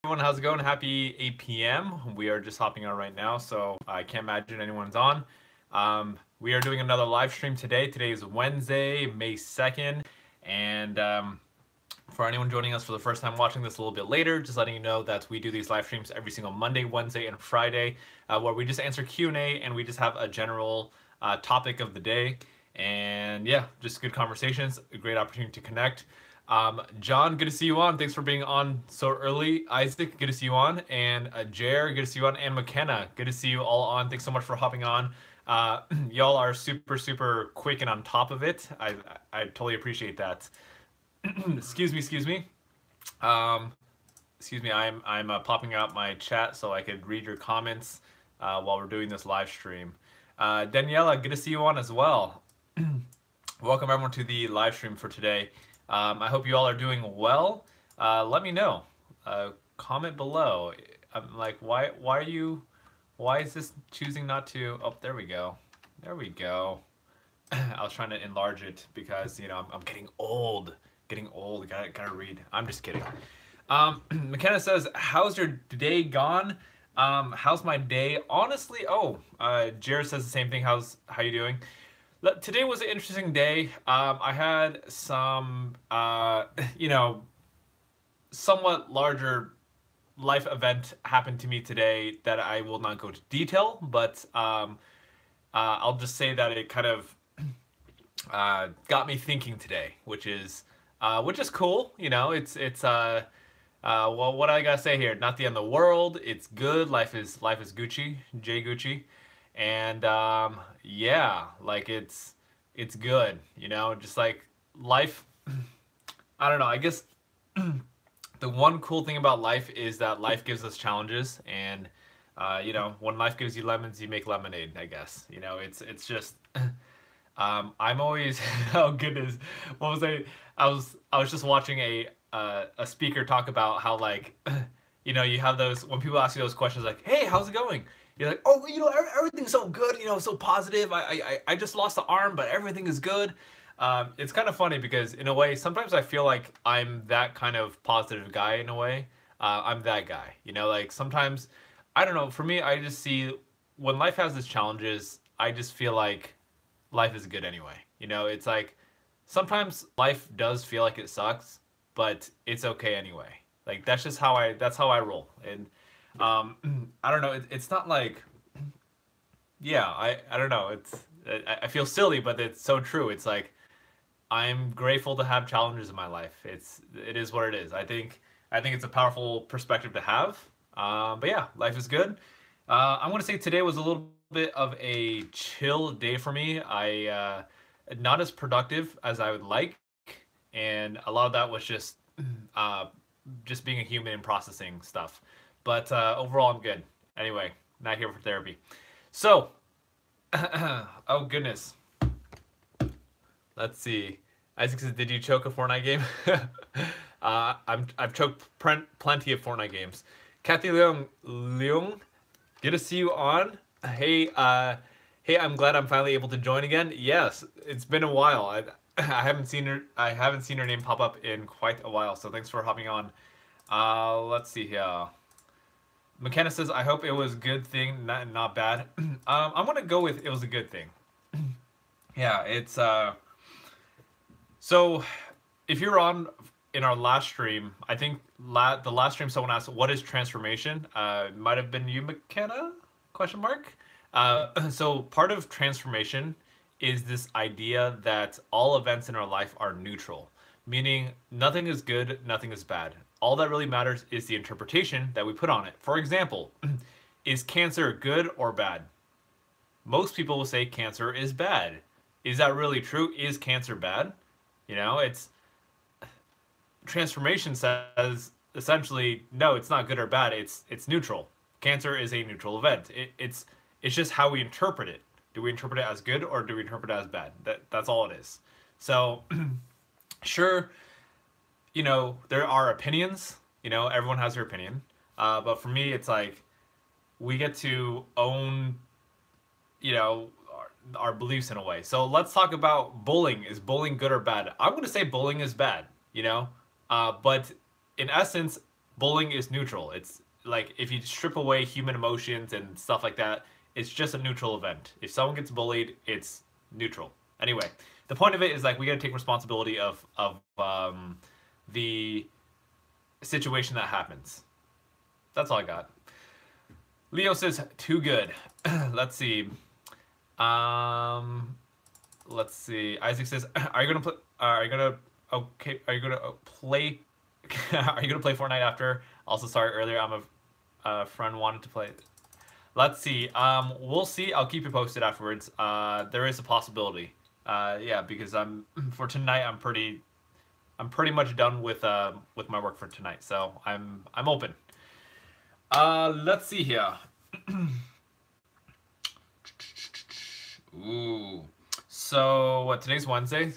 everyone, how's it going? Happy 8 p.m. We are just hopping on right now, so I can't imagine anyone's on. We are doing another live stream today. Today is Wednesday, May 2nd, and for anyone joining us for the first time watching this a little bit later, just letting you know that we do these live streams every single Monday, Wednesday, and Friday, where we just answer Q&A and we just have a general topic of the day. And yeah, just good conversations, a great opportunity to connect. John, good to see you on. Thanks for being on so early. Isaac, good to see you on. And Jer, good to see you on. And McKenna, good to see you all on. Thanks so much for hopping on. Y'all are super quick and on top of it. I totally appreciate that. Excuse me. Um, excuse me. I'm popping out my chat so I could read your comments while we're doing this live stream. Daniela, good to see you on as well. Welcome everyone to the live stream for today. I hope you all are doing well. Let me know. Comment below. I'm like, why is this choosing not to? Oh, there we go. There we go. I was trying to enlarge it because I'm getting old. Getting old. Gotta read. I'm just kidding. McKenna says, "How's your day gone? How's my day? Honestly, Jared says the same thing. How you doing? Today was an interesting day. I had some, somewhat larger life event happen to me today that I will not go to detail, but I'll just say that it kind of got me thinking today, which is cool. Well, what I gotta say here? Not the end of the world. It's good. Life is Gucci, Jay Gucci, and yeah, like it's good. Just like life. I don't know. I guess the one cool thing about life is that life gives us challenges, and when life gives you lemons, you make lemonade. I guess it's just. I'm always oh goodness, what was I was just watching a speaker talk about how like you have those when people ask you those questions like, hey, how's it going? You're like, oh, everything's so good, so positive. I just lost the arm, but everything is good. It's kind of funny because in a way, sometimes I feel like I'm that kind of positive guy in a way. I'm that guy, like sometimes, I don't know, for me, I just see when life has its challenges, I just feel like life is good anyway. It's like sometimes life does feel like it sucks, but it's okay anyway. Like that's how I roll. And I don't know, it's not like yeah, I don't know. I feel silly, but it's so true. It's like I'm grateful to have challenges in my life. It is what it is. I think it's a powerful perspective to have. But yeah, life is good. I'm gonna say today was a little bit of a chill day for me. I not as productive as I would like, and a lot of that was uh, just being a human and processing stuff. But overall, I'm good. Anyway, not here for therapy. So, oh goodness, let's see. Isaac says, "Did you choke a Fortnite game?" I've choked plenty of Fortnite games. Kathy Leung, good to see you on. Hey, hey, I'm glad I'm finally able to join again. Yes, it's been a while. I haven't seen her. I haven't seen her name pop up in quite a while. So thanks for hopping on. Let's see here. McKenna says, "I hope it was good thing, not bad." I'm gonna go with it was a good thing. Yeah, it's so if you're on in our last stream, I think the last stream someone asked, "What is transformation?" It might have been you, McKenna? Question mark. So part of transformation is this idea that all events in our life are neutral, meaning nothing is good, nothing is bad. All that really matters is the interpretation that we put on it. For example, is cancer good or bad? Most people will say cancer is bad. Is that really true? Is cancer bad? It's transformation says essentially no, it's not good or bad. It's neutral. Cancer is a neutral event. It's just how we interpret it. Do we interpret it as good or do we interpret it as bad? That's all it is. So sure, there are opinions. Everyone has their opinion. But for me, it's like we get to own, our beliefs in a way. So let's talk about bullying. Is bullying good or bad? I'm going to say bullying is bad. But in essence, bullying is neutral. It's like if you strip away human emotions and stuff like that, it's just a neutral event. If someone gets bullied, it's neutral. Anyway, the point of it is like we gotta take responsibility of the situation that happens. That's all I got. Leo says too good. Let's see. Um, let's see. Isaac says, "Are you gonna play? Are you gonna okay? Are you gonna play? Are you gonna play Fortnite after?" Also, sorry earlier. A friend wanted to play. Let's see. We'll see. I'll keep you posted afterwards. There is a possibility. Yeah, because for tonight. I'm pretty much done with my work for tonight. So I'm open. Let's see here. Ooh. So what? Today's Wednesday.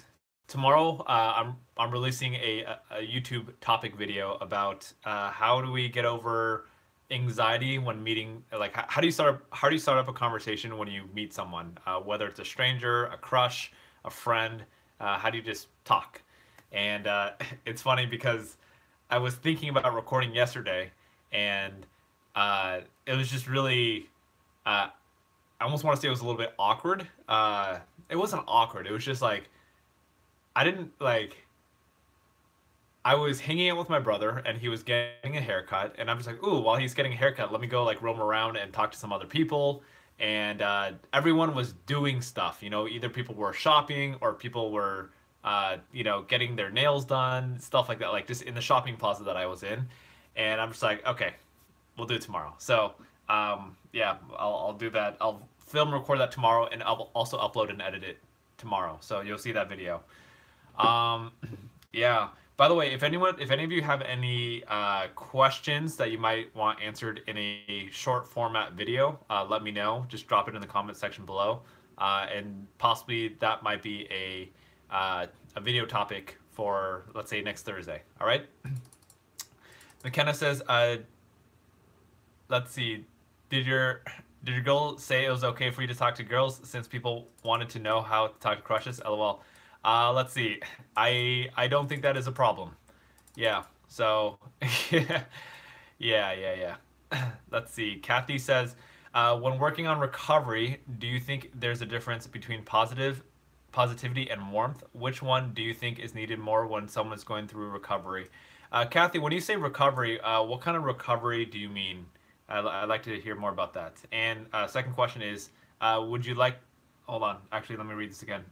Tomorrow, I'm releasing a YouTube topic video about how do we get over anxiety when meeting. Like how do you start up a conversation when you meet someone, whether it's a stranger, a crush, a friend. How do you just talk? And it's funny because I was thinking about recording yesterday, and it was just really. I almost want to say it was a little bit awkward. It wasn't awkward. It was just like I didn't like. I was hanging out with my brother, and he was getting a haircut, and I'm just like, ooh, while he's getting a haircut, let me go like roam around and talk to some other people. And everyone was doing stuff. You know, either people were shopping or people were, you know, getting their nails done, stuff like that. Like just in the shopping plaza that I was in, and I'm just like, okay, we'll do it tomorrow. So yeah, I'll do that. I'll film record that tomorrow, and I'll also upload and edit it tomorrow. So you'll see that video. Um, yeah. By the way, if any of you have any questions that you might want answered in a short format video, let me know. Just drop it in the comment section below, and possibly that might be a video topic for, let's say, next Thursday. All right. McKenna says, let's see, did your girl say it was okay for you to talk to girls since people wanted to know how to talk to crushes? LOL. Let's see. I don't think that is a problem. Yeah. So yeah. Let's see. Kathy says, when working on recovery, do you think there's a difference between positivity and warmth? Which one do you think is needed more when someone's going through recovery? Kathy, when you say recovery, what kind of recovery do you mean? I'd like to hear more about that. And second question is, would you like? Hold on. Actually, let me read this again.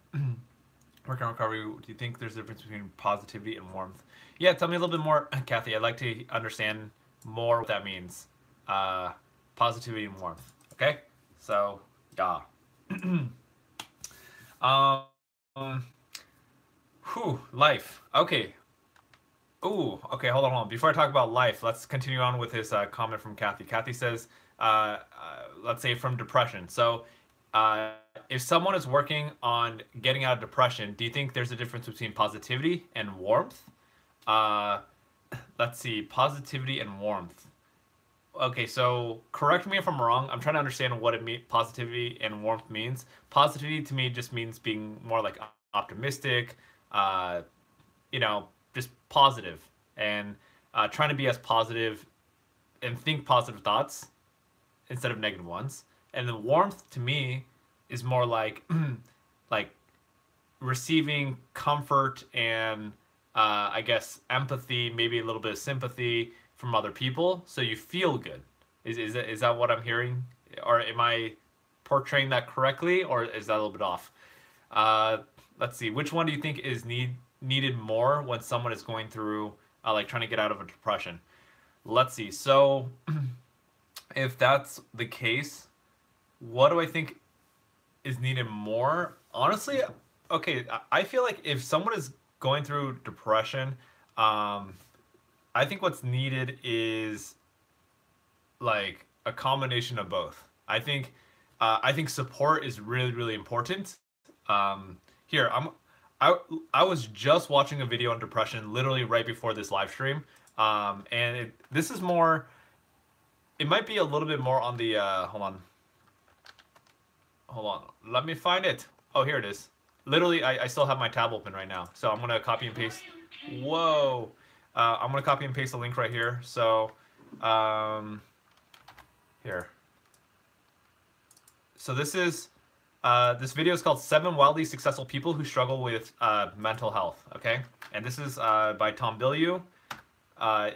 Working on recovery, do you think there's a difference between positivity and warmth? Yeah, tell me a little bit more, Kathy. I'd like to understand more what that means. Positivity and warmth. Okay? So, yeah. Life. Okay. Ooh, okay, hold on. Before I talk about life, let's continue on with this comment from Kathy. Kathy says, let's say from depression. So, if someone is working on getting out of depression, do you think there's a difference between positivity and warmth? Let's see, positivity and warmth. Okay, so correct me if I'm wrong. I'm trying to understand what positivity and warmth means. Positivity to me just means being more like optimistic, you know, just positive, and trying to be as positive and think positive thoughts instead of negative ones. And the warmth to me is more like like receiving comfort and I guess empathy, maybe a little bit of sympathy from other people, so you feel good. Is that what I'm hearing, or am I portraying that correctly, or is that a little bit off? Let's see. Which one do you think is needed more when someone is going through like trying to get out of a depression? Let's see. So if that's the case, what do I think is needed more? Honestly, okay, I feel like if someone is going through depression, I think what's needed is like a combination of both. I think support is really really important. Here I I was just watching a video on depression literally right before this live stream, and this is more. It might be a little bit more on the hold on. Let me find it. Oh, here it is. Literally, I still have my tab open right now, so I'm gonna copy and paste. Whoa. I'm gonna copy and paste the link right here. So um, here. So this video is called Seven Wildly Successful People Who Struggle with Mental Health. Okay, and this is by Tom Bilyeu.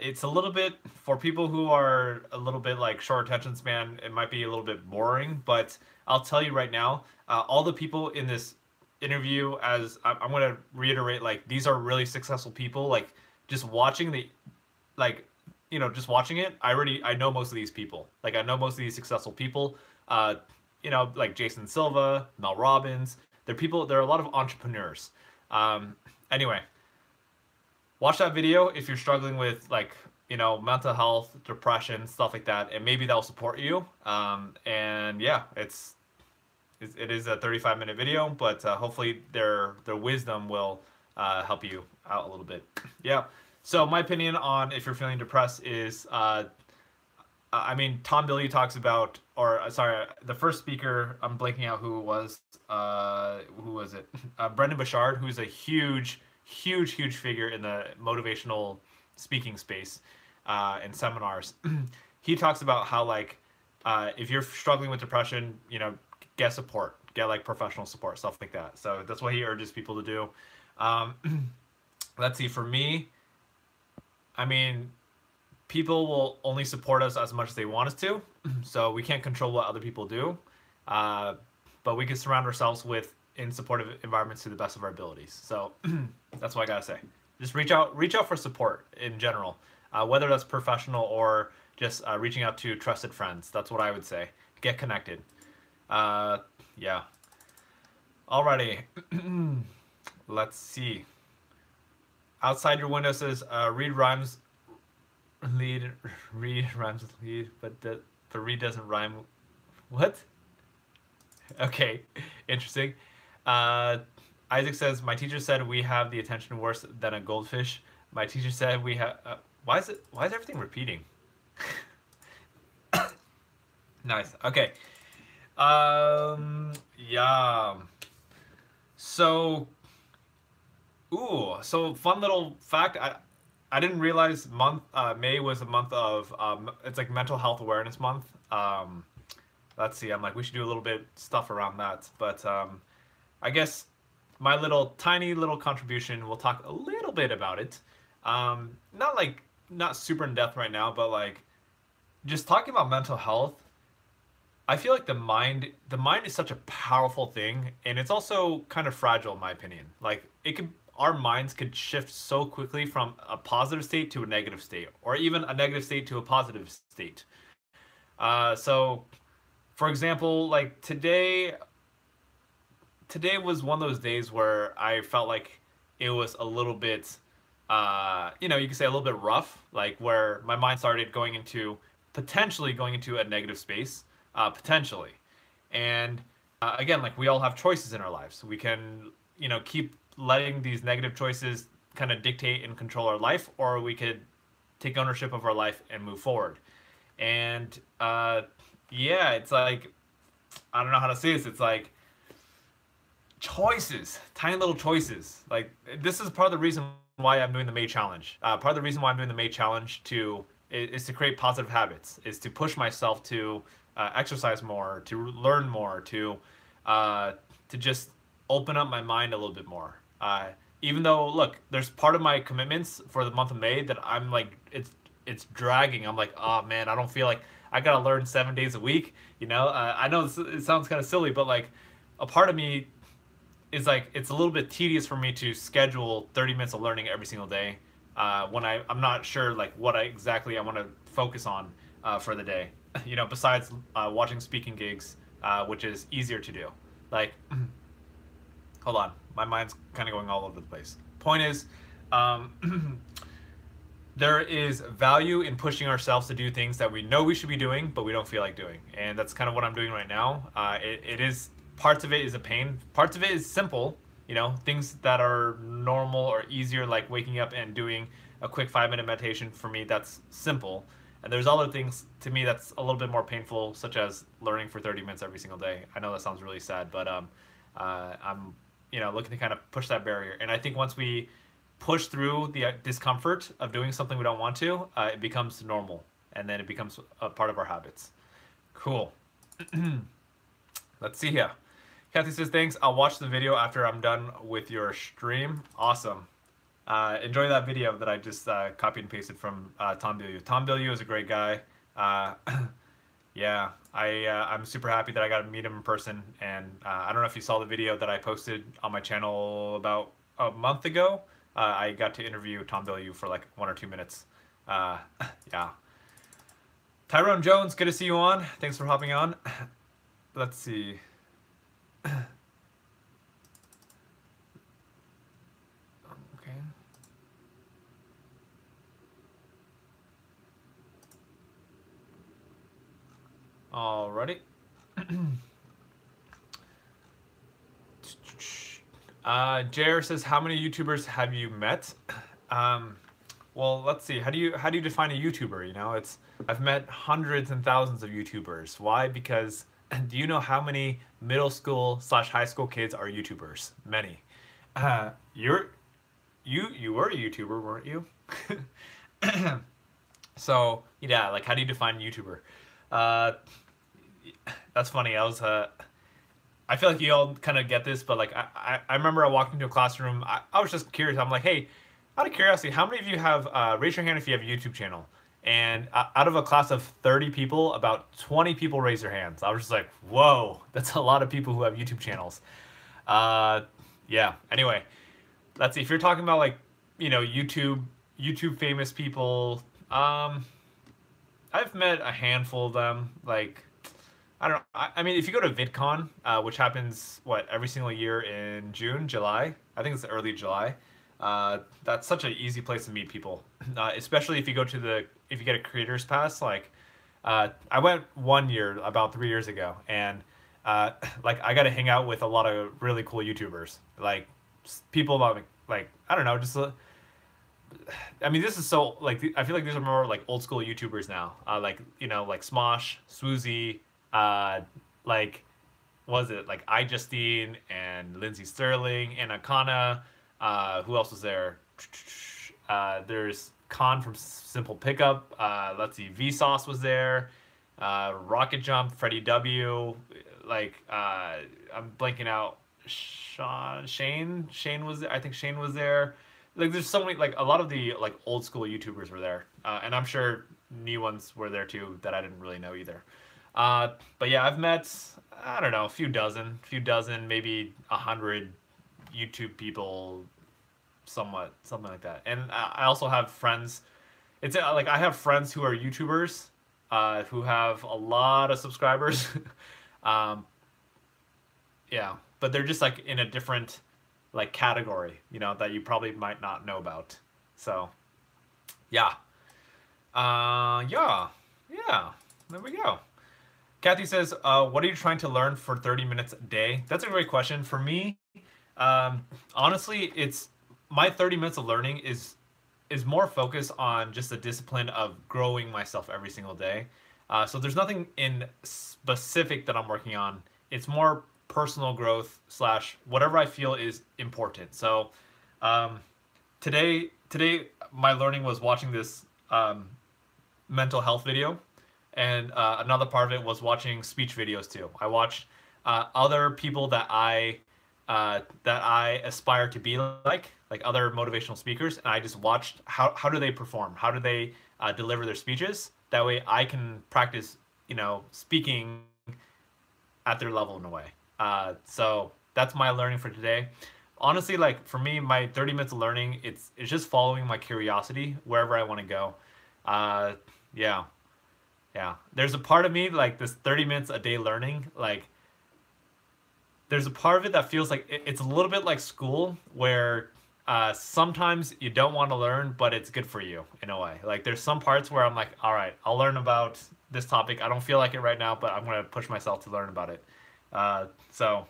It's a little bit for people who are a little bit like short attention span. It might be a little bit boring, but I'll tell you right now, all the people in this interview, as I'm going to reiterate, like these are really successful people. Like just watching the, like, just watching it, I know most of these people. Like I know most of these successful people. Uh, like Jason Silva, Mel Robbins. They're people. There are a lot of entrepreneurs. Anyway, watch that video if you're struggling with like mental health, depression, stuff like that, and maybe that'll support you. And yeah, it is a 35-minute video, but hopefully their wisdom will help you out a little bit. Yeah. So my opinion on if you're feeling depressed is, I mean, Tom Bilyeu talks about, or sorry, the first speaker, I'm blanking out who it was. Who was it? Brendan Burchard, who's a huge figure in the motivational speaking space and seminars. He talks about how like if you're struggling with depression, get support, get like professional support, stuff like that. So that's what he urges people to do. Let's see, for me, I mean, people will only support us as much as they want us to, so we can't control what other people do. Uh, but we can surround ourselves with in supportive environments to the best of our abilities. So that's what I gotta say. Just reach out for support in general, whether that's professional or just reaching out to trusted friends. That's what I would say. Get connected. Yeah. Alrighty. Let's see. Outside your window says read rhymes read rhymes lead, but read doesn't rhyme. What? Okay, interesting. Isaac says my teacher said we have the attention worse than a goldfish. My teacher said we have. Why is everything repeating? Nice. Okay. Yeah. So, so fun little fact. I didn't realize May was a month of it's like mental health awareness month. Let's see. I'm like we should do a little bit stuff around that, but I guess my tiny little contribution. We'll talk a little bit about it. Not super in depth right now, but like just talking about mental health. I feel like the mind is such a powerful thing, and it's also kind of fragile in my opinion. Like our minds could shift so quickly from a positive state to a negative state, or even a negative state to a positive state. So, for example, like today was one of those days where I felt like it was a little bit, you could say a little bit rough, like where my mind started potentially going into a negative space, potentially. And again, like we all have choices in our lives. We can, keep letting these negative choices kind of dictate and control our life, or we could take ownership of our life and move forward. And yeah, it's like, I don't know how to say this. It's like choices, tiny little choices. Like this is part of the reason why I'm doing the May challenge. Part of the reason why I'm doing the May challenge is to create positive habits, is to push myself to exercise more, to learn more, to just open up my mind a little bit more. Even though, look, there's part of my commitments for the month of May that I'm like, it's dragging. I'm like, oh man, I don't feel like I gotta learn 7 days a week. I know it sounds kind of silly, but like, a part of me is like, it's a little bit tedious for me to schedule 30 minutes of learning every single day when I'm not sure like what exactly I want to focus on for the day. Besides watching speaking gigs, which is easier to do. Like, hold on, my mind's kind of going all over the place. Point is, there is value in pushing ourselves to do things that we know we should be doing, but we don't feel like doing. And that's kind of what I'm doing right now. It is, parts of it is a pain. Parts of it is simple, things that are normal or easier, like waking up and doing a quick 5-minute meditation. For me, that's simple. And there's other things to me that's a little bit more painful, such as learning for 30 minutes every single day. I know that sounds really sad, but I'm looking to kind of push that barrier. And I think once we push through the discomfort of doing something we don't want to, it becomes normal, and then it becomes a part of our habits. Cool. Let's see here. Kathy says, thanks. I'll watch the video after I'm done with your stream. Awesome. Enjoy that video that I just copied and pasted from Tom Bilyeu. Tom Bilyeu is a great guy. Yeah, I'm super happy that I got to meet him in person. And I don't know if you saw the video that I posted on my channel about a month ago. I got to interview Tom Bilyeu for like 1 or 2 minutes. Yeah. Tyrone Jones, good to see you on. Thanks for hopping on. Let's see. Okay. Alrighty. JR says, how many YouTubers have you met? Well, let's see. How do you define a YouTuber? You know, I've met hundreds and thousands of YouTubers. Why? Because do you know how many middle school / high school kids are YouTubers? Many. You were a YouTuber, weren't you? So yeah, like, how do you define YouTuber? That's funny. I feel like you all kind of get this, but like I remember I walked into a classroom. I was just curious. I'm like, hey, out of curiosity, how many of you have raise your hand if you have a YouTube channel? And out of a class of 30 people, about 20 people raised their hands. I was just like, whoa, that's a lot of people who have YouTube channels. Yeah. Anyway, let's see. If you're talking about, like, you know, YouTube famous people, I've met a handful of them. Like, I don't know. I mean, if you go to VidCon, which happens, every single year in June, July, I think it's early July. That's such an easy place to meet people, especially if you if you get a creator's pass. Like, I went 1 year, about 3 years ago, and like, I got to hang out with a lot of really cool YouTubers, like people like I don't know, just I mean, this is so, like, I feel like these are more like old school YouTubers now, like, you know, like Smosh, Swoozy, like, was it like iJustine and Lindsey Sterling and Akana? Who else was there? There's Khan from Simple Pickup. Let's see, Vsauce was there. Rocket Jump, Freddie W. Like, I'm blanking out. Shane was there. I think Shane was there. Like, there's so many, like, a lot of the, like, old school YouTubers were there, and I'm sure new ones were there too that I didn't really know either. But yeah, I've met, I don't know, a few dozen, maybe 100 YouTube people, something like that. And I also have friends. It's like, I have friends who are YouTubers, who have a lot of subscribers. Yeah, but they're just like in a different, like, category, you know, that you probably might not know about. So yeah. Yeah. There we go. Kathy says, what are you trying to learn for 30 minutes a day? That's a great question. For me, honestly, it's my 30 minutes of learning is more focused on just the discipline of growing myself every single day. So there's nothing in specific that I'm working on. It's more personal growth / whatever I feel is important. So today my learning was watching this mental health video, and another part of it was watching speech videos too. I watched other people that I aspire to be like other motivational speakers, and I just watched how do they perform, how do they deliver their speeches. That way I can practice, you know, speaking at their level in a way. So that's my learning for today. Honestly, like, for me, my 30 minutes of learning, it's just following my curiosity wherever I want to go. Yeah. There's a part of me, like, this 30 minutes a day learning, like, there's a part of it that feels like it's a little bit like school, where sometimes you don't want to learn, but it's good for you in a way. Like, there's some parts where I'm like, all right, I'll learn about this topic. I don't feel like it right now, but I'm going to push myself to learn about it. So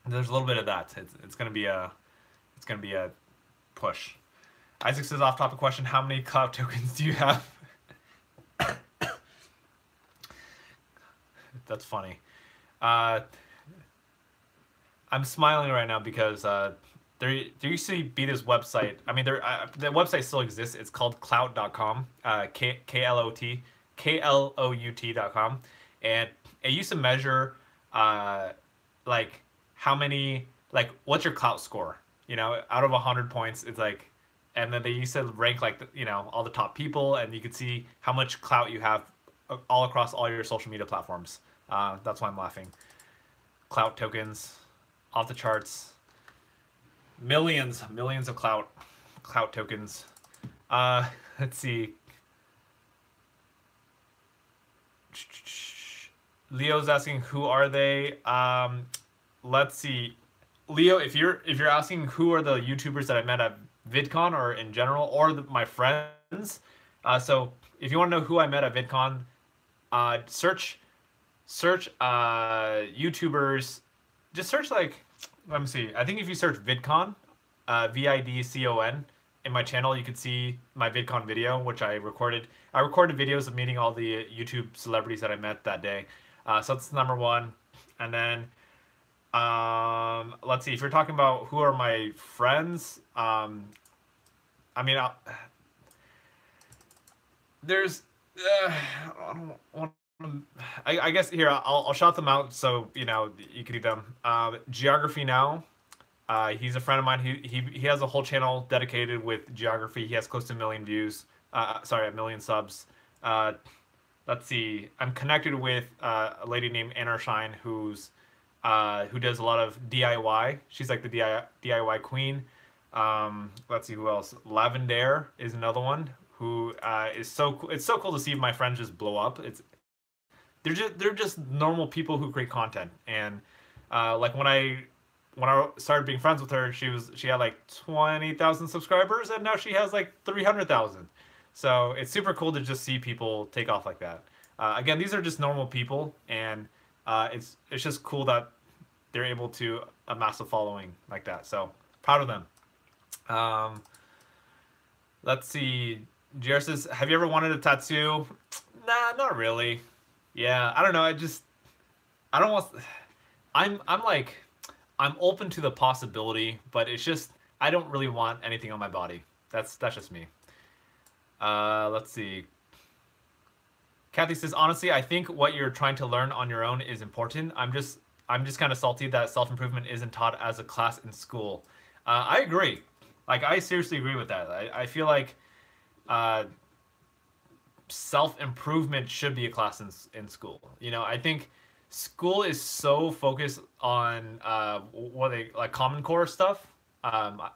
there's a little bit of that. It's going to be a push. Isaac says, off topic question, how many cloud tokens do you have? That's funny. I'm smiling right now because there used to be this website. I mean, the website still exists. It's called Klout.com. KLOUT.com, and it used to measure uh, like how many like what's your Klout score. Out of 100 points, it's like, and then they used to rank like all the top people, and you could see how much clout you have all across all your social media platforms. That's why I'm laughing. Clout tokens, off the charts. Millions of clout tokens. Let's see. Leo's asking who are they. Let's see. Leo, if you're asking who are the YouTubers that I met at VidCon or in general or my friends, so if you want to know who I met at VidCon, search YouTubers. Just search like, let me see. I think if you search VidCon, VidCon, in my channel, you could see my VidCon video, which I recorded. I recorded videos of meeting all the YouTube celebrities that I met that day. So that's number one. And then, let's see. If you're talking about who are my friends, I mean, there's, I don't want. I guess here I'll shout them out so you can do them. Geography Now. He's a friend of mine. He has a whole channel dedicated with geography. He has close to 1 million views. Sorry, 1 million subs. Let's see. I'm connected with a lady named Anna Shine who does a lot of DIY. She's like the DIY queen. Let's see who else. Lavender is another one who is so cool. It's so cool to see my friends just blow up. They're just normal people who create content. And like when I started being friends with her, she had like 20,000 subscribers, and now she has like 300,000. So it's super cool to just see people take off like that. Again, these are just normal people, and it's just cool that they're able to amass a following like that. So proud of them. Let's see. JR says, have you ever wanted a tattoo? Nah, not really. Yeah, I don't know. I don't want. I'm open to the possibility, but it's just I don't really want anything on my body. That's just me. Let's see. Kathy says, honestly, I think what you're trying to learn on your own is important. I'm just kind of salty that self-improvement isn't taught as a class in school. I agree. Like, I seriously agree with that. I feel like self-improvement should be a class in school. I think school is so focused on what they like Common Core stuff. I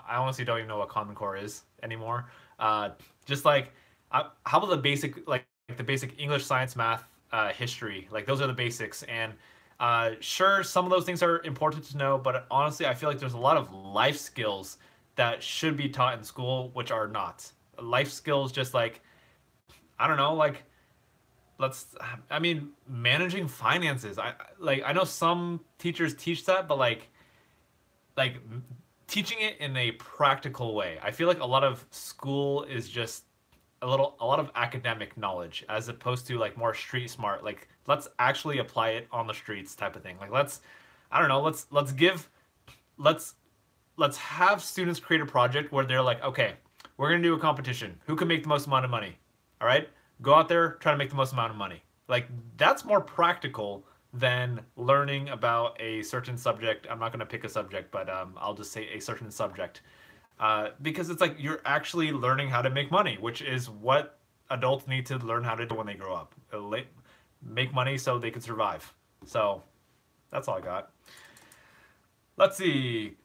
honestly don't even know what Common Core is anymore. Just like how about the basic the basic English, science, math, history? Like those are the basics. And sure, some of those things are important to know, but honestly, I feel like there's a lot of life skills that should be taught in school, which are not. Life skills, just like, I don't know, like managing finances. I know some teachers teach that, but like teaching it in a practical way. I feel like a lot of school is just a lot of academic knowledge as opposed to like more street smart. Like, let's actually apply it on the streets type of thing. Like, let's have students create a project where they're like, okay, we're gonna do a competition. Who can make the most amount of money? All right, go out there, try to make the most amount of money. Like, that's more practical than learning about a certain subject. I'm not gonna pick a subject, but I'll just say a certain subject. Because it's like you're actually learning how to make money, which is what adults need to learn how to do when they grow up. Make money so they can survive. So that's all I got. Let's see.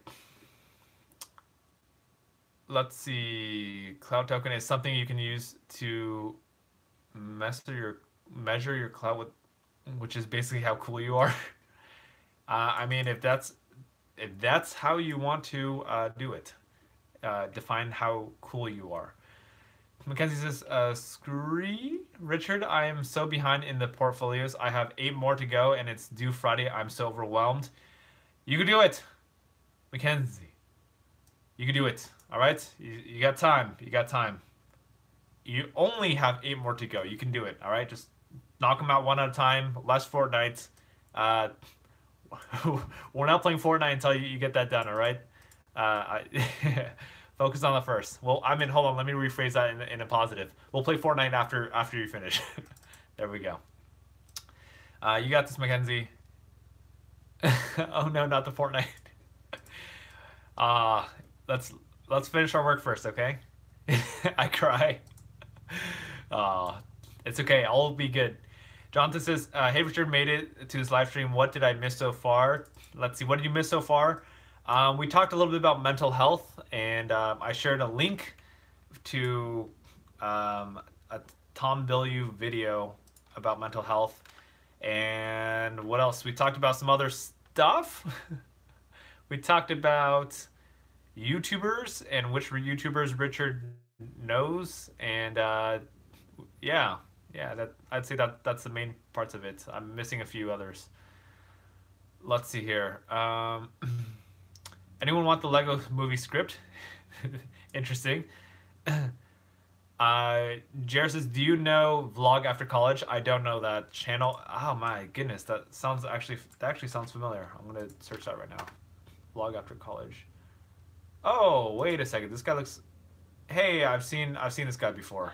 Clout token is something you can use to measure your clout with, which is basically how cool you are. I mean, if that's how you want to do it. Define how cool you are. Mackenzie says, Scree? Richard, I am so behind in the portfolios. I have 8 more to go and it's due Friday. I'm so overwhelmed. You can do it, Mackenzie. You can do it. All right? You got time. You got time. You only have 8 more to go. You can do it. All right? Just knock them out one at a time. Less Fortnite. We're not playing Fortnite until you get that done. All right? I focus on the first. Well, I mean, hold on. Let me rephrase that in a positive. We'll play Fortnite after you finish. There we go. You got this, Mackenzie. Oh no, not the Fortnite. Uh let's let's finish our work first, okay? I cry. Uh it's okay. I'll be good. Jonathan says, "Hey Richard, made it to his live stream. What did I miss so far? Let's see. What did you miss so far? We talked a little bit about mental health, and I shared a link to a Tom Bilyeu video about mental health. And what else? We talked about some other stuff. We talked about YouTubers and which YouTubers Richard knows, and yeah, yeah. That I'd say that's the main parts of it. I'm missing a few others. Let's see here. Anyone want the Lego movie script? Interesting. Jared says, "Do you know Vlog After College?" I don't know that channel. Oh my goodness, that actually sounds familiar. I'm gonna search that right now. Vlog After College. Oh, wait a second. This guy looks. Hey, I've seen this guy before.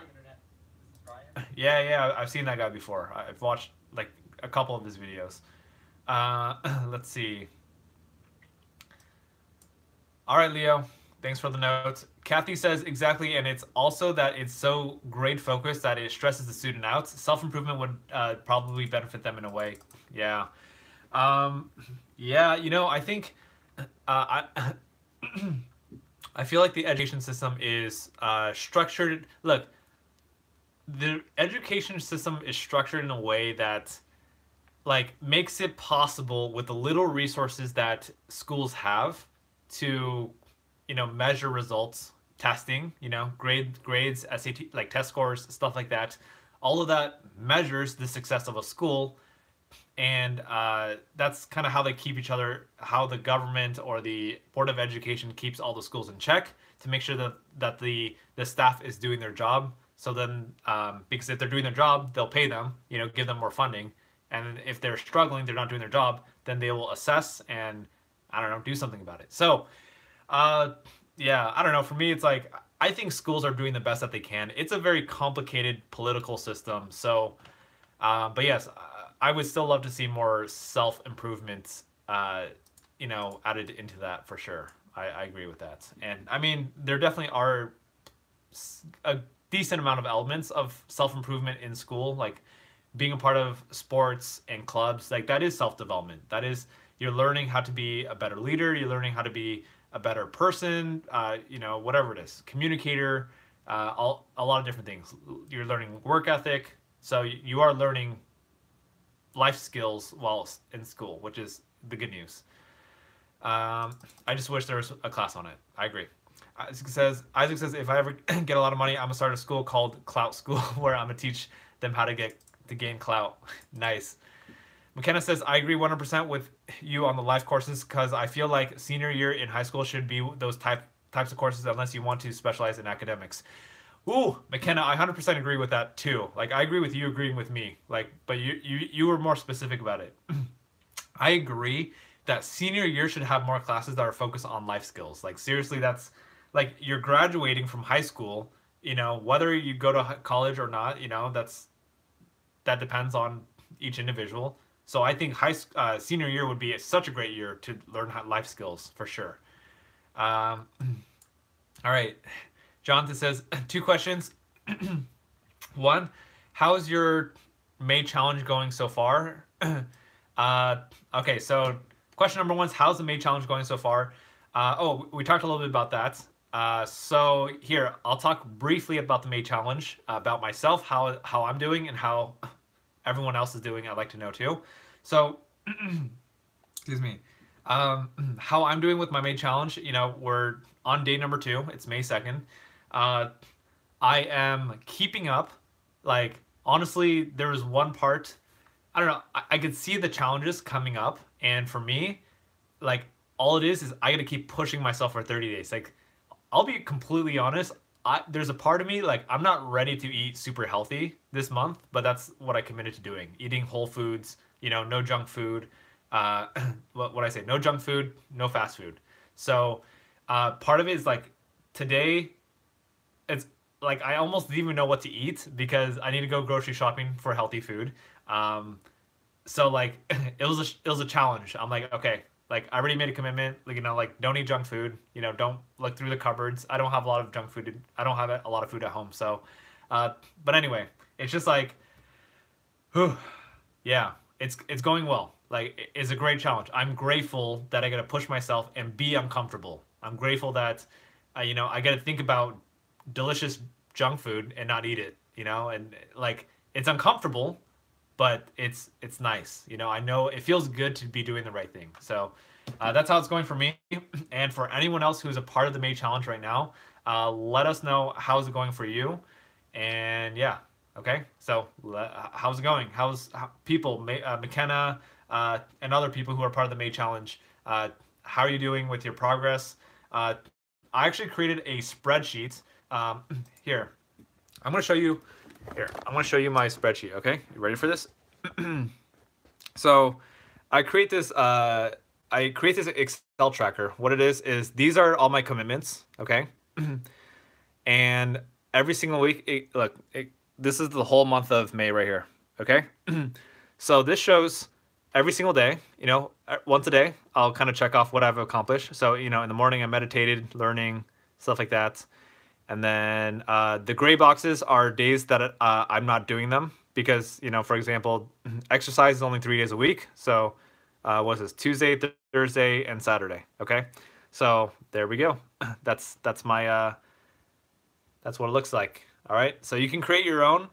Yeah, yeah, I've seen that guy before. I've watched like a couple of his videos. Let's see. All right, Leo. Thanks for the notes. Kathy says exactly, and it's also that it's so grade focused that it stresses the student out. Self-improvement would probably benefit them in a way. Yeah. Um, yeah, I think I I feel like the education system is structured. Look, the education system is structured in a way that like makes it possible with the little resources that schools have to measure results, testing, grades, SAT, like test scores, stuff like that. All of that measures the success of a school, and that's kind of how they keep each other, how the government or the Board of Education keeps all the schools in check to make sure that the staff is doing their job. So then, because if they're doing their job, they'll pay them, give them more funding. And if they're struggling, they're not doing their job, then they will assess and, I don't know, do something about it. So, yeah, I don't know. For me, it's like I think schools are doing the best that they can. It's a very complicated political system. So, but yes, I would still love to see more self-improvements, added into that for sure. I agree with that. And I mean, there definitely are a decent amount of elements of self-improvement in school, like being a part of sports and clubs. Like that is self-development. That is, you're learning how to be a better leader. You're learning how to be a better person, whatever it is, communicator, a lot of different things. You're learning work ethic. So you are learning life skills while in school, which is the good news. I just wish there was a class on it. I agree. Isaac says, if I ever get a lot of money, I'm gonna start a school called Clout School where I'm gonna teach them how to gain clout. Nice. McKenna says, I agree 100% with you on the life courses because I feel like senior year in high school should be those types of courses unless you want to specialize in academics. Ooh, McKenna, I 100% agree with that too. Like I agree with you agreeing with me. Like, but you were more specific about it. I agree that senior year should have more classes that are focused on life skills. Like seriously, that's like you're graduating from high school, whether you go to college or not, that depends on each individual. So I think senior year would be such a great year to learn life skills for sure. All right. Jonathan says, 2 questions. One, how's your May challenge going so far? Okay, so question number 1 is, how's the May challenge going so far? We talked a little bit about that. So here, I'll talk briefly about the May challenge, about myself, how I'm doing and how everyone else is doing. I'd like to know too. So, excuse me. How I'm doing with my May challenge, we're on day number 2. It's May 2nd. I am keeping up. Like, honestly, there was one part, I don't know, I could see the challenges coming up. And for me, like, all it is I got to keep pushing myself for 30 days. Like, I'll be completely honest. There's a part of me, like, I'm not ready to eat super healthy this month, but that's what I committed to doing. Eating whole foods, no junk food. What I say? No junk food, no fast food. So Part of it is like today, it's like I almost didn't even know what to eat because I need to go grocery shopping for healthy food. Um, so like it was a challenge. I'm like, okay, like I already made a commitment. Like like don't eat junk food. Don't look through the cupboards. I don't have a lot of junk food. I don't have a lot of food at home. So, but anyway, it's just like, whew, yeah, it's going well. Like it's a great challenge. I'm grateful that I got to push myself and be uncomfortable. I'm grateful that, I got to think about delicious junk food and not eat it. And like it's uncomfortable, but it's nice. I know it feels good to be doing the right thing. So that's how it's going for me. And for anyone else who's a part of the May Challenge right now, let us know how's it going for you. And yeah, okay. So how's it going? People, McKenna, and other people who are part of the May Challenge? How are you doing with your progress? I actually created a spreadsheet. Here, I'm gonna show you. Here, I'm gonna show you my spreadsheet. Okay, you ready for this? So, I create this. I create this Excel tracker. What it is these are all my commitments. Okay, and every single week, this is the whole month of May right here. Okay, so this shows every single day. Once a day, I'll kind of check off what I've accomplished. So in the morning I meditated, learning stuff like that. And then the gray boxes are days that I'm not doing them because, for example, exercise is only 3 days a week. So what's this? Tuesday, Thursday, and Saturday. Okay. So there we go. That's my, that's what it looks like. All right. So you can create your own.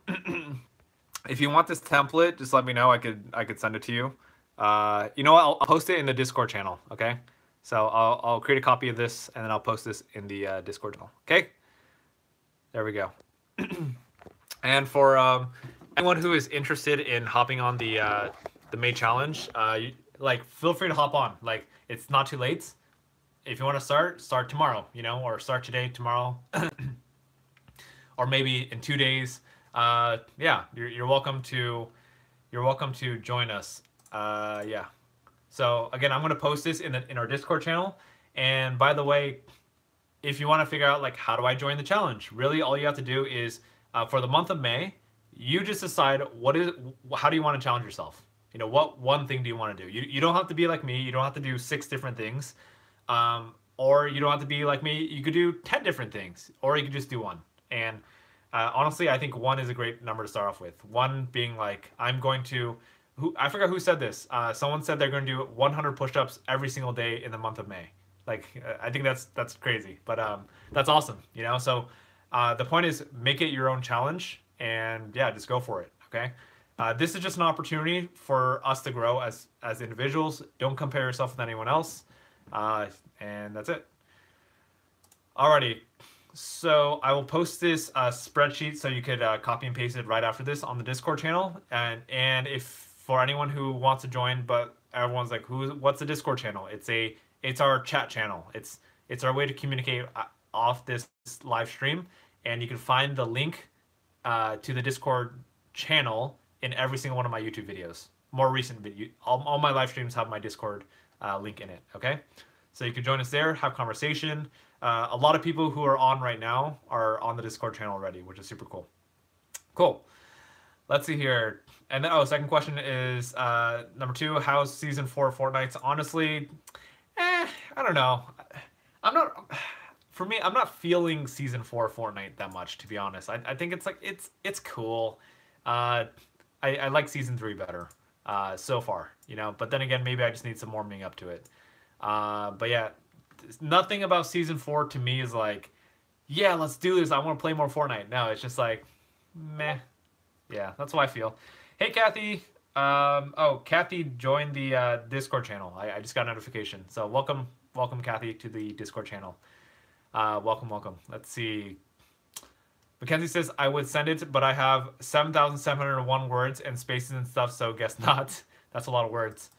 If you want this template, just let me know. I could send it to you. You know what? I'll post it in the Discord channel. Okay. So I'll create a copy of this and then I'll post this in the Discord channel. Okay. There we go. And for anyone who is interested in hopping on the May Challenge, feel free to hop on. Like it's not too late. If you want to start tomorrow, or start today, tomorrow, or maybe in 2 days. Yeah, you're welcome to join us. Yeah. So again, I'm gonna post this in our Discord channel. And by the way, if you want to figure out like how do I join the challenge, really all you have to do is for the month of May, you just decide how do you want to challenge yourself. What one thing do you want to do? You don't have to be like me. You don't have to do 6 different things, or you don't have to be like me. You could do 10 different things, or you could just do one. And honestly, I think 1 is a great number to start off with. 1 being like I'm going to. I forgot who said this. Someone said they're going to do 100 push-ups every single day in the month of May. Like, I think that's crazy, but that's awesome, So the point is make it your own challenge, and yeah, just go for it. Okay. This is just an opportunity for us to grow as individuals. Don't compare yourself with anyone else, and that's it. Alrighty. So I will post this spreadsheet so you could copy and paste it right after this on the Discord channel, and if for anyone who wants to join, but everyone's like, what's the Discord channel? It's our chat channel. It's our way to communicate off this live stream, and you can find the link to the Discord channel in every single one of my YouTube videos. More recent video, all my live streams have my Discord link in it. Okay, so you can join us there, have conversation. A lot of people who are on right now are on the Discord channel already, which is super cool. Cool. Let's see here. And then, second question is number 2. How's season 4 of Fortnite? Honestly, I don't know. For me, I'm not feeling season 4 of Fortnite that much, to be honest. I think it's cool. I like season 3 better so far, But then again, maybe I just need some warming up to it. But yeah, nothing about season 4 to me is like, yeah, let's do this. I want to play more Fortnite. No, it's just like, meh. Yeah, that's how I feel. Hey, Kathy. Kathy joined the Discord channel. I just got a notification. So welcome, Kathy, to the Discord channel. Welcome. Let's see. Mackenzie says, I would send it, but I have 7,701 words and spaces and stuff, so guess not. That's a lot of words.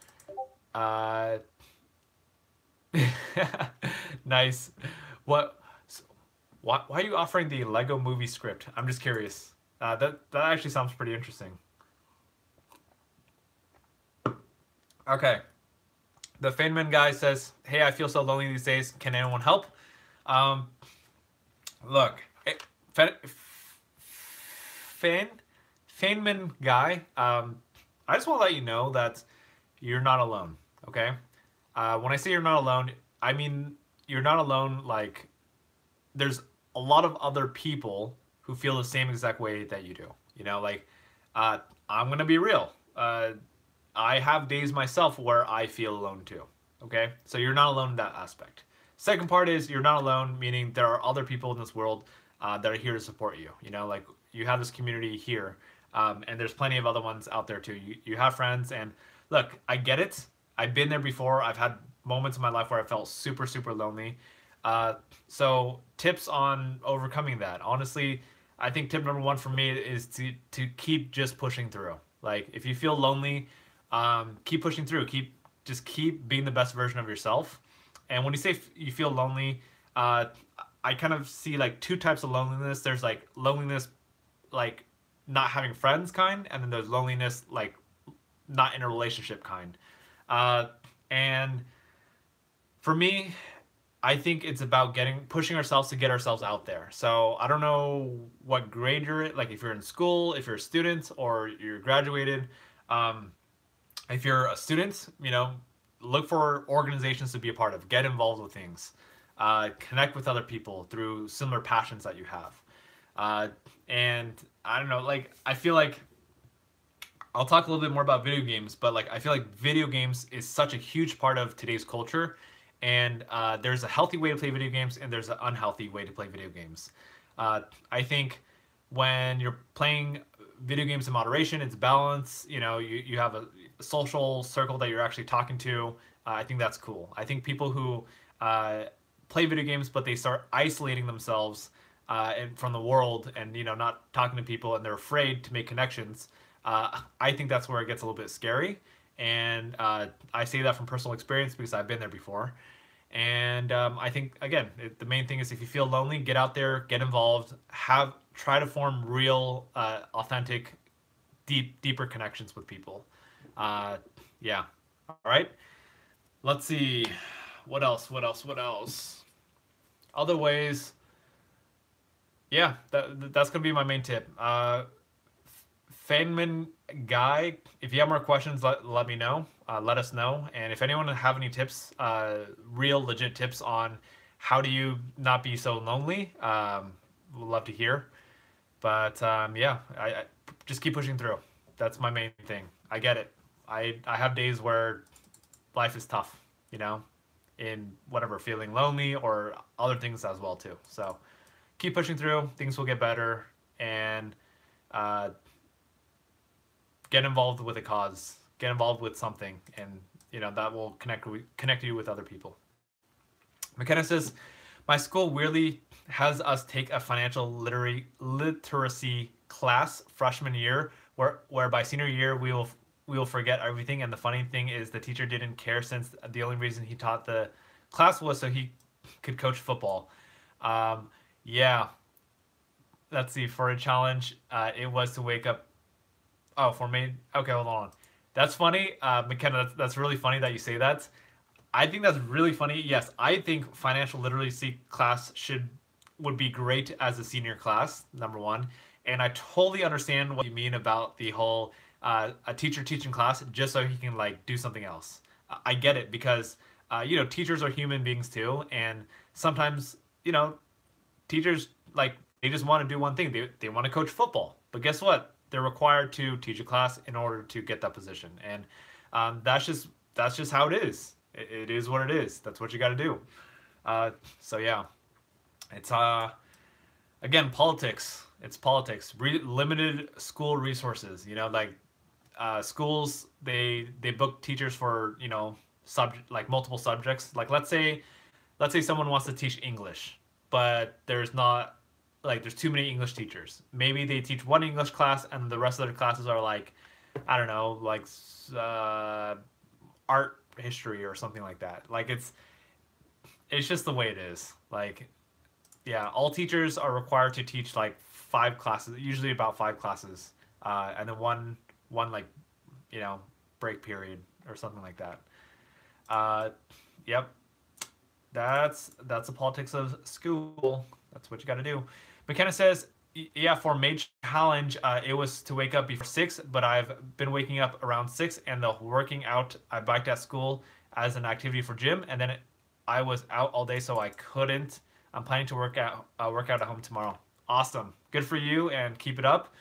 Nice. Why are you offering the Lego movie script? I'm just curious. That actually sounds pretty interesting. Okay. The Feynman guy says, hey, I feel so lonely these days. Can anyone help? Um, Look, Fan Feynman guy. I just want to let you know that you're not alone. Okay. When I say you're not alone, I mean you're not alone. Like there's a lot of other people who feel the same exact way that you do. You know, like uh, I'm gonna be real. I have days myself where I feel alone too. Okay, so you're not alone in that aspect. Second part is you're not alone, meaning there are other people in this world that are here to support you. You know, like you have this community here, and there's plenty of other ones out there too. You have friends, and look, I get it. I've been there before. I've had moments in my life where I felt super super lonely. Uh, so tips on overcoming that. Honestly, I think tip number one for me is to keep just pushing through. Like if you feel lonely, keep pushing through. Keep being the best version of yourself. And when you say you feel lonely, uh, I kind of see like two types of loneliness. There's like loneliness, like not having friends kind, and then there's loneliness like not in a relationship kind. Uh, and for me, I think it's about getting pushing ourselves to get ourselves out there. So I don't know what grade you're in, like if you're in school, if you're a student, or you're graduated. Um, if you're a student, you know, look for organizations to be a part of. Get involved with things. Connect with other people through similar passions that you have. Uh, and I don't know, like I feel like I'll talk a little bit more about video games, but like I feel like video games is such a huge part of today's culture, and there's a healthy way to play video games, and there's an unhealthy way to play video games. I think when you're playing video games in moderation, it's balance. You know, you have a social circle that you're actually talking to. I think that's cool. I think people who uh, play video games but they start isolating themselves and from the world, and you know not talking to people, and they're afraid to make connections. I think that's where it gets a little bit scary, and I say that from personal experience because I've been there before. And I think again, the main thing is if you feel lonely, get out there, get involved, have try to form real, authentic, deeper connections with people. Uh, yeah. All right. Let's see. What else? What else? What else? Other ways. Yeah, that's gonna be my main tip. Feynman guy, if you have more questions, let me know. Let us know. And if anyone have any tips, real legit tips on how do you not be so lonely, we'd love to hear. But yeah, I just keep pushing through. That's my main thing. I get it. I have days where life is tough, you know, in whatever, feeling lonely or other things as well too. So keep pushing through. Things will get better, and uh, get involved with a cause. Get involved with something, and you know that will connect you with other people. McKenna says, "My school weirdly has us take a financial literacy class freshman year, where by senior year we will forget everything. And the funny thing is, the teacher didn't care since the only reason he taught the class was so he could coach football." Um, yeah, let's see. For a challenge, it was to wake up. Oh, for me. Okay, hold on. That's funny, McKenna. That's really funny that you say that. I think that's really funny. Yes, I think financial literacy class should would be great as a senior class, number one. And I totally understand what you mean about the whole a teacher teaching class just so he can like do something else. I get it because you know teachers are human beings too, and sometimes you know teachers like they just want to do one thing. They want to coach football, but guess what? They're required to teach a class in order to get that position, and that's just how it is. It is what it is. That's what you got to do. So yeah, it's again politics. It's politics. Limited school resources. You know, like schools they book teachers for you know subject like multiple subjects. Like let's say someone wants to teach English, but there's not like there's too many English teachers. Maybe they teach one English class and the rest of their classes are like I don't know like uh, art history or something like that. Like it's just the way it is. Like yeah, all teachers are required to teach like five classes, usually about five classes, and then one like you know break period or something like that. Uh, yep. That's the politics of school. That's what you got to do. McKenna says, yeah, for Mage Challenge, it was to wake up before 6, but I've been waking up around 6, and the working out, I biked at school as an activity for gym, and then I was out all day, so I couldn't. I'm planning to work out at home tomorrow. Awesome. Good for you, and keep it up.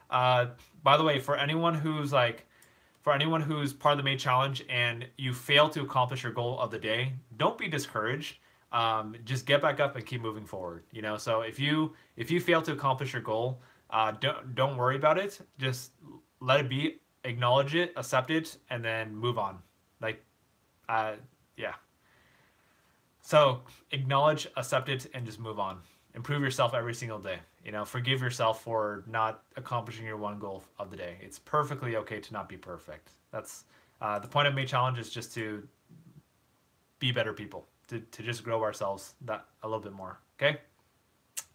Uh, by the way, for anyone who's part of the May Challenge and you fail to accomplish your goal of the day, don't be discouraged. Just get back up and keep moving forward. You know, so if you fail to accomplish your goal, don't worry about it. Just let it be, acknowledge it, accept it, and then move on. Like, uh, yeah. So acknowledge, accept it, and just move on. Improve yourself every single day. You know, forgive yourself for not accomplishing your one goal of the day. It's perfectly okay to not be perfect. That's the point of May Challenge is just to be better people, to just grow ourselves that a little bit more. Okay.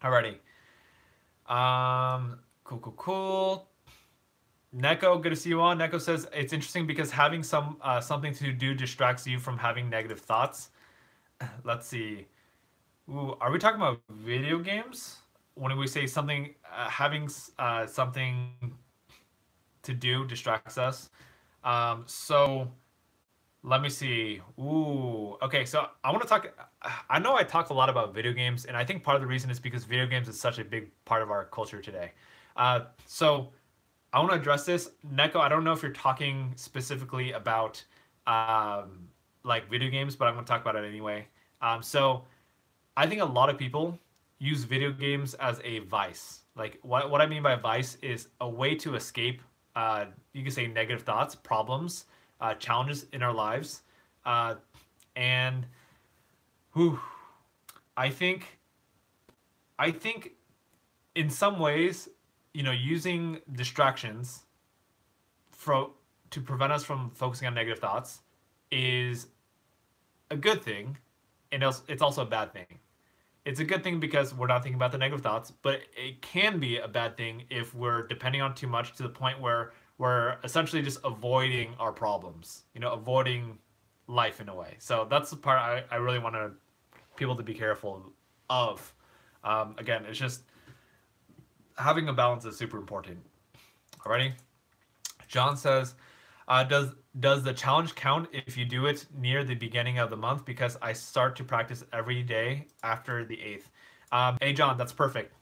Alrighty. Cool. Neko, good to see you on. Neko says it's interesting because having something to do distracts you from having negative thoughts. Let's see. Ooh, are we talking about video games? When we say something, having something to do distracts us. So let me see. Ooh, okay. So I want to talk. I know I talk a lot about video games, and I think part of the reason is because video games is such a big part of our culture today. So I want to address this. Neko, I don't know if you're talking specifically about like video games, but I'm going to talk about it anyway. So I think a lot of people use video games as a vice. Like what I mean by vice is a way to escape, you can say negative thoughts, problems, challenges in our lives. And whew, I think, I think in some ways, you know, using distractions for, to prevent us from focusing on negative thoughts is a good thing, and it's also a bad thing. It's a good thing because we're not thinking about the negative thoughts, but it can be a bad thing if we're depending on too much to the point where we're essentially just avoiding our problems, you know, avoiding life in a way. So that's the part I really want people to be careful of. Again, it's just having a balance is super important. Alrighty. John says, does the challenge count if you do it near the beginning of the month? Because I start to practice every day after the 8th. Hey John, that's perfect.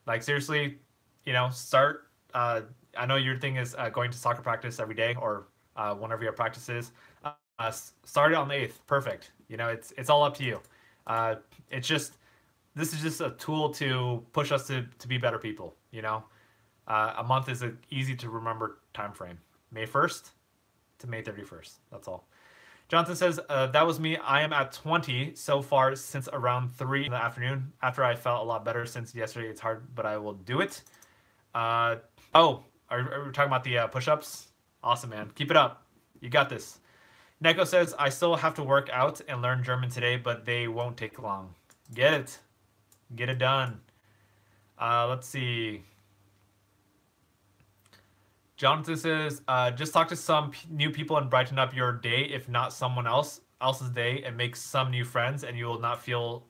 Like seriously, you know, start. I know your thing is going to soccer practice every day or whenever your practice is. Start it on the 8th. Perfect. You know, it's all up to you. It's just this is just a tool to push us to be better people. You know, a month is an easy to remember time frame. May 1st to May 31st. That's all. Jonathan says, that was me. I am at 20 so far since around 3 in the afternoon. After I felt a lot better since yesterday. It's hard, but I will do it. Oh, are we talking about the push-ups? Awesome, man. Keep it up. You got this. Neko says, I still have to work out and learn German today, but they won't take long. Get it. Get it done. Let's see. Jonathan says, just talk to some new people and brighten up your day, if not someone else's day, and make some new friends, and you will not feel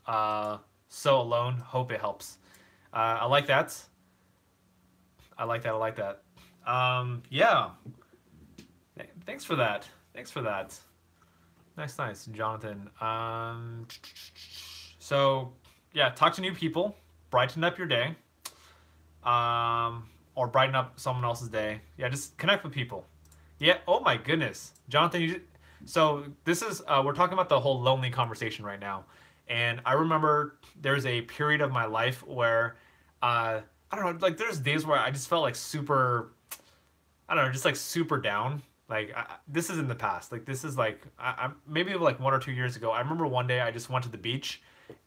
so alone. Hope it helps. I like that. I like that. Yeah. Thanks for that. Nice, Jonathan. So, yeah, talk to new people, brighten up your day. Or brighten up someone else's day. Yeah, just connect with people. Yeah. Oh my goodness, Jonathan. So this is we're talking about the whole lonely conversation right now, and I remember there's a period of my life where I don't know, like there's days where I just felt like super, I don't know, just like super down. Like this is in the past. Like this is like I'm maybe like 1 or 2 years ago. I remember one day I just went to the beach,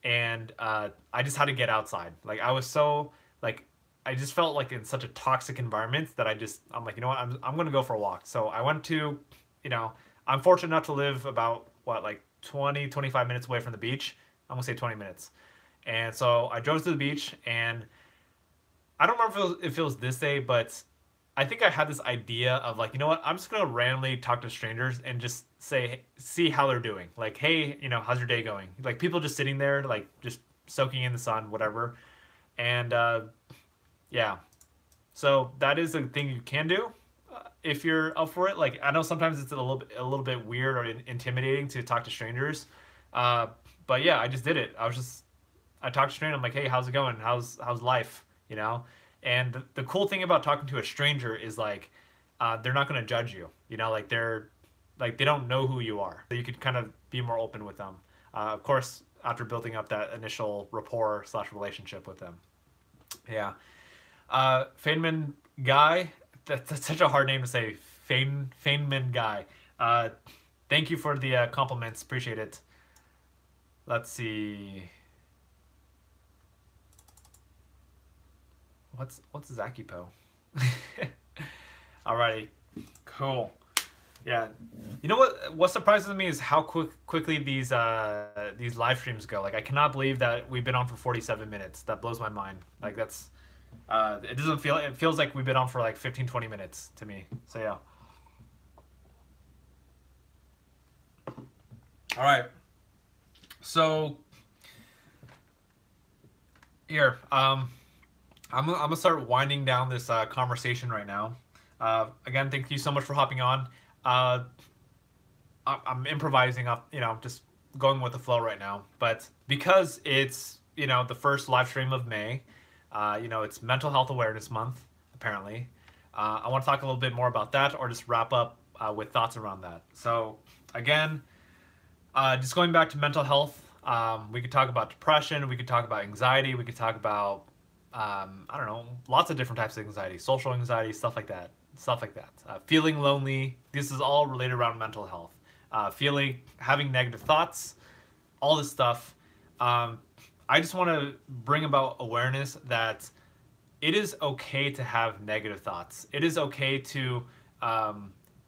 and I just had to get outside. Like I was so like I just felt like in such a toxic environment that I'm like, you know what, I'm gonna go for a walk. So I went to, you know, I'm fortunate enough to live about what, like 20-25 minutes away from the beach. I'm gonna say 20 minutes. And so I drove to the beach, and I don't remember if it was this day, but I think I had this idea of like, you know what, I'm just gonna randomly talk to strangers and just say, see how they're doing. Like, hey, you know, how's your day going? Like people just sitting there, like just soaking in the sun, whatever. And yeah, so that is a thing you can do if you're up for it. Like I know sometimes it's a little bit weird or intimidating to talk to strangers, uh, but yeah, I just did it. I talked to a stranger. I'm like, hey, how's it going? How's life? You know. And the cool thing about talking to a stranger is like, they're not gonna judge you. You know, like they don't know who you are. So you could kind of be more open with them. Of course, after building up that initial rapport slash relationship with them. Yeah. Feynman Guy. That's such a hard name to say. Feynman Guy. Uh, Thank you for the compliments. Appreciate it. Let's see. What's Zakipo? Alrighty, cool. Yeah, you know what surprises me is how quickly these live streams go. Like I cannot believe that we've been on for 47 minutes. That blows my mind. Like that's it doesn't feel, it feels like we've been on for like 15-20 minutes to me. So yeah. All right. So here, I'm gonna start winding down this conversation right now. Again, thank you so much for hopping on. Uh, I'm improvising up, you know, just going with the flow right now. But because it's, you know, the first live stream of May, you know, it's Mental Health Awareness Month, apparently. I want to talk a little bit more about that, or just wrap up with thoughts around that. So, again, just going back to mental health, we could talk about depression, we could talk about anxiety, we could talk about, I don't know, lots of different types of anxiety, social anxiety, stuff like that. Stuff like that. Feeling lonely. This is all related around mental health. Having negative thoughts, all this stuff. I just want to bring about awareness that it is okay to have negative thoughts. It is okay to,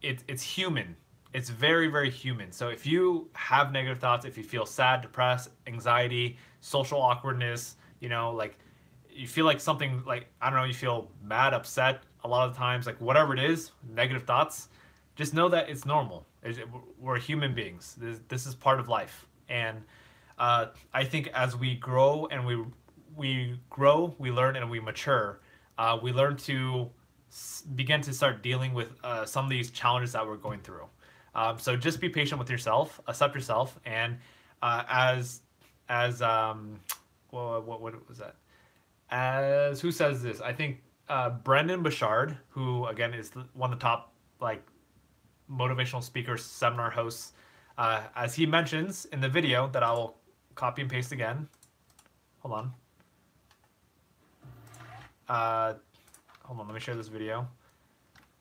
it's human. It's very, very human. So if you have negative thoughts, if you feel sad, depressed, anxiety, social awkwardness, you know, like you feel like something like, I don't know, you feel mad, upset a lot of the times, like whatever it is, negative thoughts, just know that it's normal. We're human beings. This is part of life. And I think as we grow and we grow, we learn and we mature, we learn to begin to start dealing with some of these challenges that we're going through. So just be patient with yourself, accept yourself, and as well, what was that? As who says this? I think Brendon Burchard, who again is one of the top like motivational speakers, seminar hosts, as he mentions in the video that I will copy and paste again. Hold on. Hold on, let me share this video.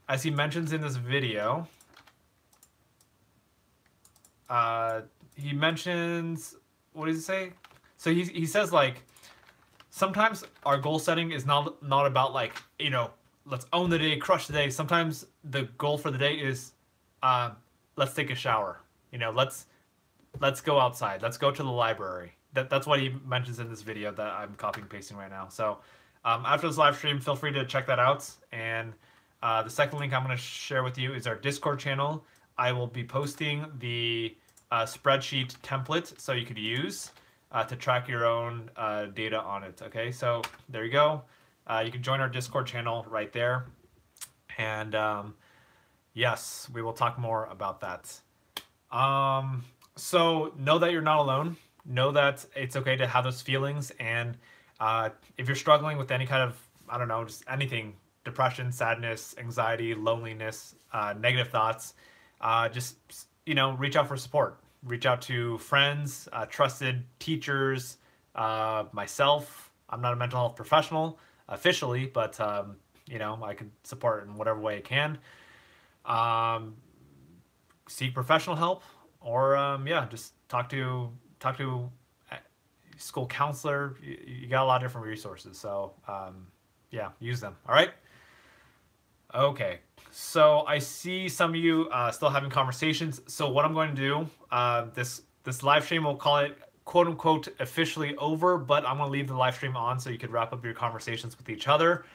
As he mentions in this video, he mentions, what does he say? So he says like, sometimes our goal setting is not about like, you know, let's own the day, crush the day. Sometimes the goal for the day is, let's take a shower. You know, let's go outside. Let's go to the library. That's what he mentions in this video that I'm copying and pasting right now. So after this live stream, feel free to check that out. And the second link I'm going to share with you is our Discord channel. I will be posting the spreadsheet template so you could use to track your own data on it. Okay, so there you go. You can join our Discord channel right there. And yes, we will talk more about that. So know that you're not alone. Know that it's okay to have those feelings. And if you're struggling with any kind of, I don't know, just anything, depression, sadness, anxiety, loneliness, negative thoughts, just, you know, reach out for support. Reach out to friends, trusted teachers, myself. I'm not a mental health professional officially, but, you know, I can support in whatever way I can. Seek professional help, or yeah, just talk to a school counselor. You got a lot of different resources, so yeah, use them. All right. Okay, so I see some of you still having conversations. So what I'm going to do, this live stream, we'll call it quote unquote officially over, but I'm going to leave the live stream on so you could wrap up your conversations with each other.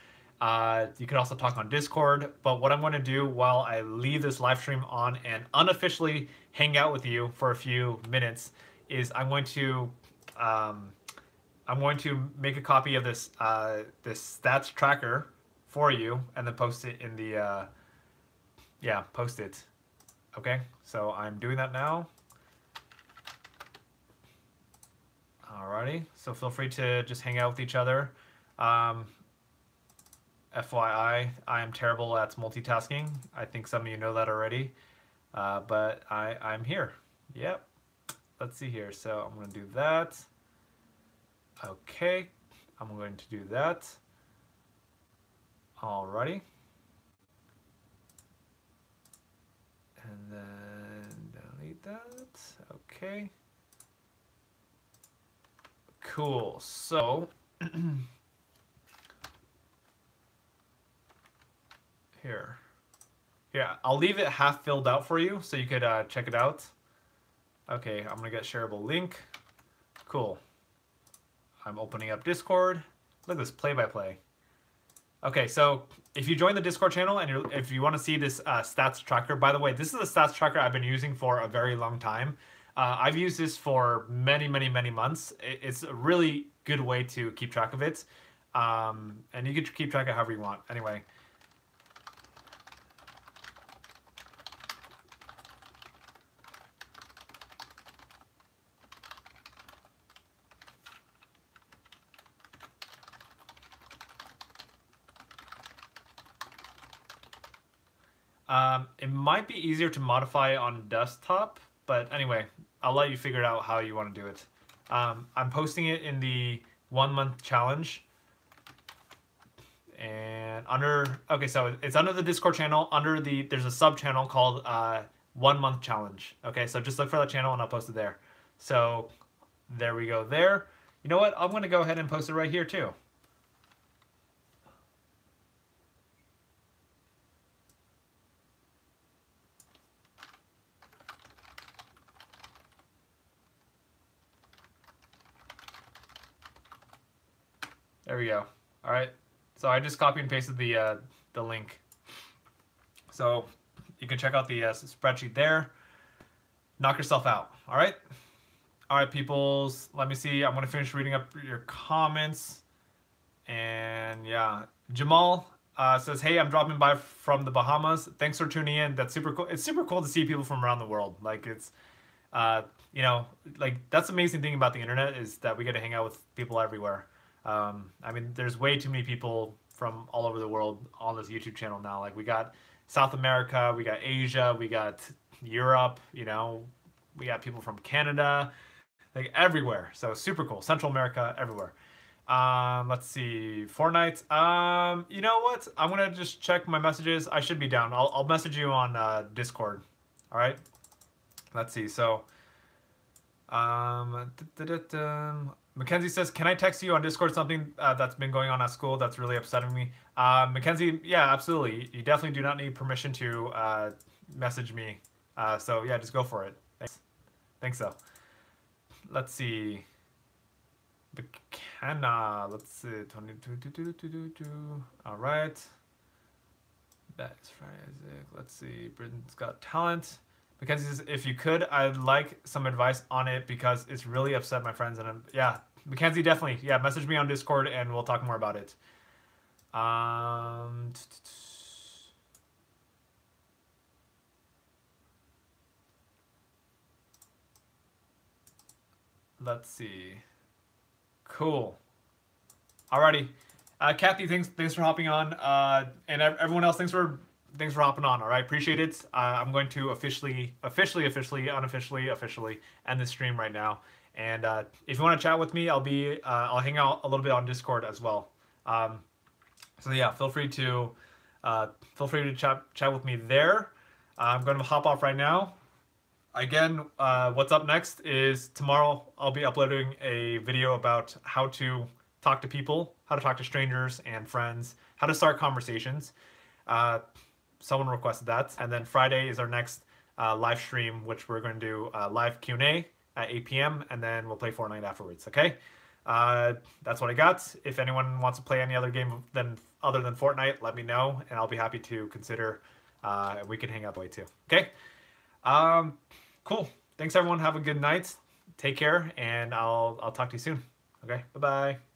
You can also talk on Discord. But what I'm going to do while I leave this live stream on and unofficially hang out with you for a few minutes is um, I'm going to make a copy of this stats tracker for you and then post it in the yeah, post it. Okay, so I'm doing that now. Alrighty, so feel free to just hang out with each other. FYI, I am terrible at multitasking. I think some of you know that already, but I'm here. Yep. Let's see here. So I'm going to do that. Okay, I'm going to do that. Alrighty. And then delete that. Okay. Cool. So here. Yeah, I'll leave it half filled out for you so you could check it out. Okay, I'm gonna get shareable link. Cool. I'm opening up Discord. Look at this play-by-play. Okay, so if you join the Discord channel and if you want to see this stats tracker, by the way, this is a stats tracker I've been using for a very long time. I've used this for many, many, many months. It's a really good way to keep track of it. And you can keep track of however you want. Anyway. It might be easier to modify on desktop, but anyway, I'll let you figure out how you want to do it. I'm posting it in the 1 month challenge. And okay, so it's under the Discord channel, there's a sub channel called 1 month challenge. Okay, so just look for that channel and I'll post it there. So there we go there. You know what? I'm going to go ahead and post it right here too. There we go. All right. So I just copy and pasted the link. So you can check out the spreadsheet there. Knock yourself out. All right. All right, peoples. Let me see. I'm going to finish reading up your comments. And yeah, Jamal says, hey, I'm dropping by from the Bahamas. Thanks for tuning in. That's super cool. It's super cool to see people from around the world. Like it's, you know, like that's the amazing thing about the internet is that we get to hang out with people everywhere. I mean, there's way too many people from all over the world on this YouTube channel now. Like we got South America, we got Asia, we got Europe, you know, we got people from Canada, like everywhere. So super cool. Central America, everywhere. Let's see, Fortnite. You know what? I'm gonna just check my messages. I should be down. I'll message you on Discord. All right. Let's see. So, Mackenzie says, "Can I text you on Discord something that's been going on at school that's really upsetting me?" Mackenzie, yeah, absolutely. You definitely do not need permission to message me. So yeah, just go for it. Thanks, though. Let's see. McKenna, let's see. All right. That is Friday, Isaac. Let's see. Britain's Got Talent. Mackenzie says, if you could, I'd like some advice on it because it's really upset my friends. And yeah, Mackenzie, definitely. Yeah, message me on Discord and we'll talk more about it. Let's see. Cool. Alrighty. Kathy, thanks for hopping on. And everyone else, thanks for hopping on. All right, appreciate it. I'm going to officially end the stream right now. And if you want to chat with me, I'll hang out a little bit on Discord as well. So yeah, feel free to chat with me there. I'm going to hop off right now. Again, what's up next is tomorrow I'll be uploading a video about how to talk to people, how to talk to strangers and friends, how to start conversations. Someone requested that. And then Friday is our next live stream, which we're going to do live Q&A at 8 p.m. and then we'll play Fortnite afterwards, okay? That's what I got. If anyone wants to play any other game, then other than Fortnite, let me know, and I'll be happy to consider. We can hang out that way too. Okay. Um, cool. Thanks everyone. Have a good night. Take care, and I'll talk to you soon. Okay. Bye bye.